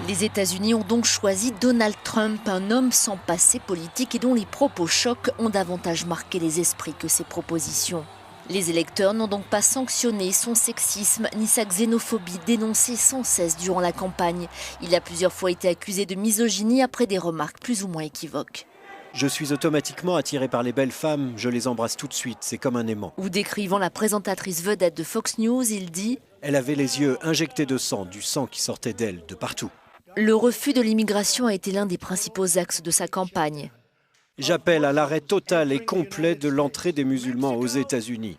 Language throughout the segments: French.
Les États-Unis ont donc choisi Donald Trump, un homme sans passé politique et dont les propos chocs ont davantage marqué les esprits que ses propositions. Les électeurs n'ont donc pas sanctionné son sexisme ni sa xénophobie dénoncée sans cesse durant la campagne. Il a plusieurs fois été accusé de misogynie après des remarques plus ou moins équivoques. Je suis automatiquement attiré par les belles femmes, je les embrasse tout de suite, c'est comme un aimant. Ou décrivant la présentatrice vedette de Fox News, il dit « Elle avait les yeux injectés de sang, du sang qui sortait d'elle, de partout. » Le refus de l'immigration a été l'un des principaux axes de sa campagne. J'appelle à l'arrêt total et complet de l'entrée des musulmans aux États-Unis.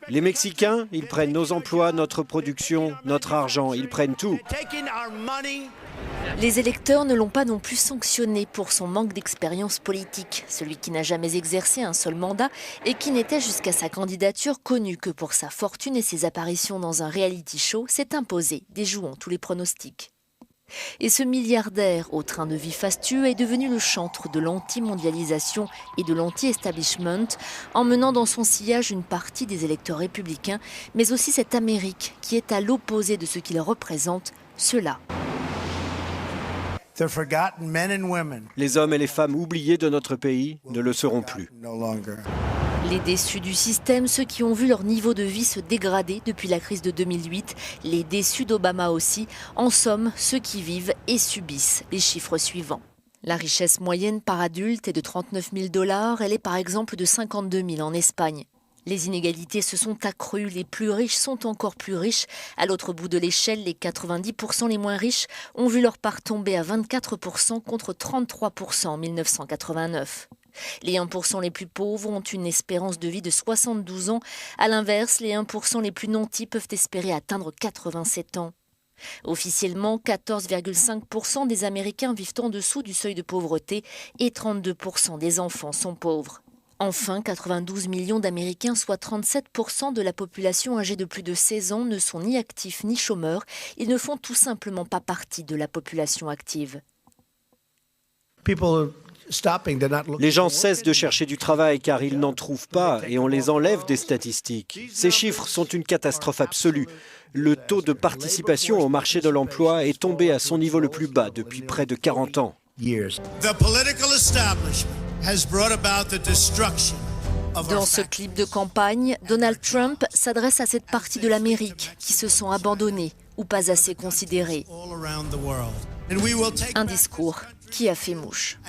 Les Mexicains, ils prennent nos emplois, notre production, notre argent, ils prennent tout. Les électeurs ne l'ont pas non plus sanctionné pour son manque d'expérience politique. Celui qui n'a jamais exercé un seul mandat et qui n'était jusqu'à sa candidature connu que pour sa fortune et ses apparitions dans un reality show s'est imposé, déjouant tous les pronostics. Et ce milliardaire au train de vie fastueux est devenu le chantre de l'anti-mondialisation et de l'anti-establishment, emmenant dans son sillage une partie des électeurs républicains, mais aussi cette Amérique qui est à l'opposé de ce qu'il représente, ceux-là. Les hommes et les femmes oubliés de notre pays ne le seront plus. Les déçus du système, ceux qui ont vu leur niveau de vie se dégrader depuis la crise de 2008, les déçus d'Obama aussi, en somme, ceux qui vivent et subissent les chiffres suivants. La richesse moyenne par adulte est de 39 000 $, elle est par exemple de 52 000 en Espagne. Les inégalités se sont accrues, les plus riches sont encore plus riches. À l'autre bout de l'échelle, les 90% les moins riches ont vu leur part tomber à 24% contre 33% en 1989. Les 1% les plus pauvres ont une espérance de vie de 72 ans. À l'inverse, les 1% les plus nantis peuvent espérer atteindre 87 ans. Officiellement, 14,5% des Américains vivent en dessous du seuil de pauvreté et 32% des enfants sont pauvres. Enfin, 92 millions d'Américains, soit 37% de la population âgée de plus de 16 ans, ne sont ni actifs ni chômeurs. Ils ne font tout simplement pas partie de la population active. Les gens cessent de chercher du travail car ils n'en trouvent pas et on les enlève des statistiques. Ces chiffres sont une catastrophe absolue. Le taux de participation au marché de l'emploi est tombé à son niveau le plus bas depuis près de 40 ans. Dans ce clip de campagne, Donald Trump s'adresse à cette partie de l'Amérique qui se sent abandonnée ou pas assez considérée. Un discours qui a fait mouche.